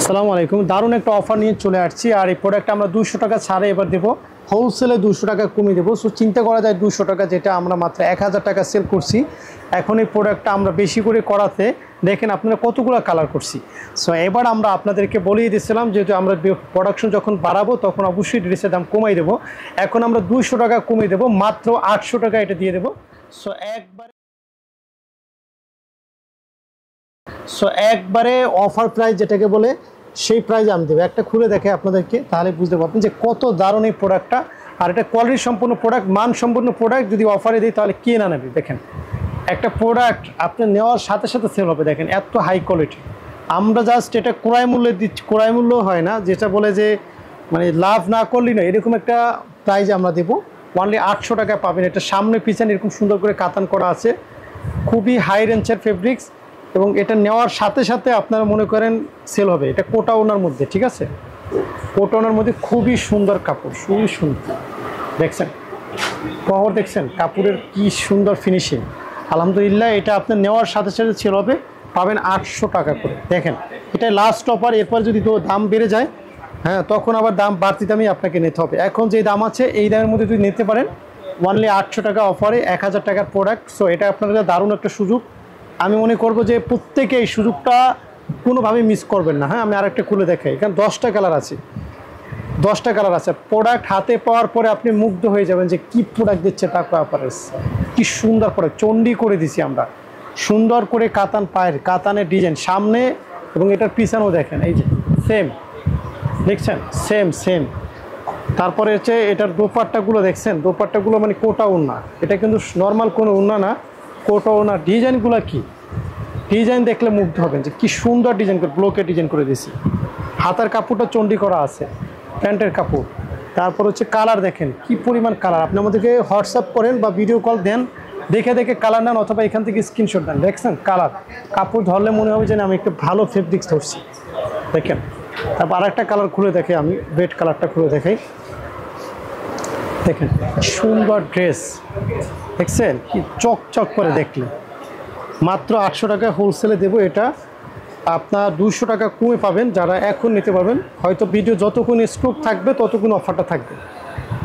আসসালামু আলাইকুম। দারুণ একটা অফার নিয়ে চলে আসছি। আর এই প্রোডাক্ট আমরা 200 টাকা ছাড়ে এবার দেবো, হোলসেলে 200 টাকা কমিয়ে দেবো। সো চিন্তা করা যায় 200 টাকা যেটা আমরা মাত্র 1000 টাকা সেল করছি, এখন এই প্রোডাক্টটা আমরা বেশি করে করাতে দেখেন আপনারা কতগুলো কালার করছি। সো এবার আমরা আপনাদেরকে বলেই দিয়েছিলাম যেহেতু আমরা প্রোডাকশন যখন বাড়াবো তখন অবশ্যই ড্রেসের দাম কমাই দেবো। এখন আমরা 200 টাকা কমিয়ে দেবো, মাত্র 800 টাকা এটা দিয়ে দেবো। সো একবারে অফার প্রাইস যেটাকে বলে সেই প্রাইস আমি দেবো। একটা খুলে দেখে আপনাদেরকে, তাহলে বুঝতে পারবেন যে কত দারুণ এই প্রোডাক্টটা। আর এটা কোয়ালিটি সম্পূর্ণ প্রোডাক্ট, মান সম্পূর্ণ প্রোডাক্ট। যদি অফারে দিই তাহলে কে না নেবে। দেখেন একটা প্রোডাক্ট আপনি নেওয়ার সাথে সাথে সেল হবে। দেখেন এত হাই কোয়ালিটি। আমরা জাস্ট এটা ক্রয় মূল্যে দিচ্ছি, ক্রয় মূল্য হয় না, যেটা বলে যে মানে লাভ না করলেই না, এরকম একটা প্রাইজ আমরা দেবো। অনলি 800 টাকা পাবেন। এটা সামনে পিছনে এরকম সুন্দর করে কাতান করা আছে, খুবই হাই রেঞ্জের ফেব্রিক্স। এবং এটা নেওয়ার সাথে সাথে আপনারা মনে করেন সেল হবে। এটা কোটা ওনার মধ্যে, ঠিক আছে, কোটা ওনার মধ্যে খুবই সুন্দর কাপড়, খুবই সুন্দর। দেখছেন কভার, দেখছেন কাপড়ের কি সুন্দর ফিনিশিং। আলহামদুলিল্লাহ এটা আপনার নেওয়ার সাথে সাথে সেল হবে, পাবেন 800 টাকা করে। দেখেন এটা লাস্ট অফার, এরপর যদি তো দাম বেড়ে যায় হ্যাঁ তখন আবার দাম বাড়তি দামই আপনাকে নিতে হবে। এখন যে দাম আছে এই দামের মধ্যে যদি নিতে পারেন অনলি 800 টাকা অফারে 1000 টাকার প্রোডাক্ট। সো এটা আপনাদের দারুণ একটা সুযোগ। আমি মনে করব যে প্রত্যেকে এই সুযোগটা কোনোভাবেই মিস করবেন না। হ্যাঁ আমি আরেকটা খুলে দেখাই। এখানে 10টা কালার আছে, 10টা কালার আছে। প্রোডাক্ট হাতে পাওয়ার পরে আপনি মুগ্ধ হয়ে যাবেন যে কি প্রোডাক্ট দিচ্ছে টাকা অফারেস, কি সুন্দর প্রোডাক্ট। চন্ডি করে দিছি আমরা, সুন্দর করে কাতান, পায়ের কাতানের ডিজাইন সামনে এবং এটার পিছনেও দেখেন এই যে সেম, দেখছেন সেম সেম। তারপরে হচ্ছে এটার দোপাট্টাগুলো দেখছেন, দোপাট্টাগুলো মানে কোটা ওড়না, এটা কিন্তু নর্মাল কোনো ওড়না না, কোটা ওড়না। ডিজাইনগুলো কি ডিজাইন দেখলে মুগ্ধ হবেন যে কি সুন্দর ডিজাইন করে, ব্লকে ডিজাইন করে দিয়েছি। হাতার কাপড়টা চন্ডি করা আছে, প্যান্টের কাপড়। তারপর হচ্ছে কালার দেখেন কি পরিমাণ কালার। আপনি আমাদেরকে হোয়াটসঅ্যাপ করেন বা ভিডিও কল দেন, দেখে দেখে কালার নেন, অথবা এখান থেকে স্ক্রিনশট দেন। দেখছেন কালার, কাপড় ধরলে মনে হবে যে আমি একটু ভালো ফেব্রিক্স ধরছি। দেখেন তারপর আরেকটা কালার খুলে দেখে, আমি রেড কালারটা খুলে দেখাই। দেখেন সুন্দর ড্রেস, দেখছেন কি চকচক করে। দেখলে মাত্র 800 টাকা হোলসেলে দেবো। এটা আপনার 200 টাকা কমে পাবেন যারা এখন নিতে পারবেন। হয়তো ভিডিও যতক্ষণ স্টক থাকবে ততক্ষণ অফারটা থাকবে,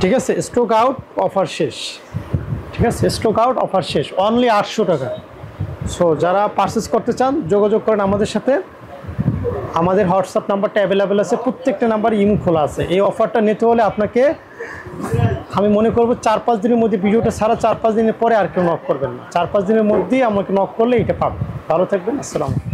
ঠিক আছে। স্টক আউট, অফার শেষ, ঠিক আছে। স্টক আউট, অফার শেষ, অনলি 800 টাকা। সো যারা পারচেস করতে চান যোগাযোগ করেন আমাদের সাথে। আমাদের হোয়াটসঅ্যাপ নাম্বারটা অ্যাভেলেবেল আছে, প্রত্যেকটা নাম্বার ইমো খোলা আছে। এই অফারটা নিতে হলে আপনাকে আমি মনে করবো 4-5 দিনের মধ্যে, ভিডিওটা সারা 4-5 দিনের পরে আর কেউ নক করবেন না। 4-5 দিনের মধ্যেই আমাকে নক করলে এটা পাবেন। ভালো থাকবেন, আসসালামু আলাইকুম।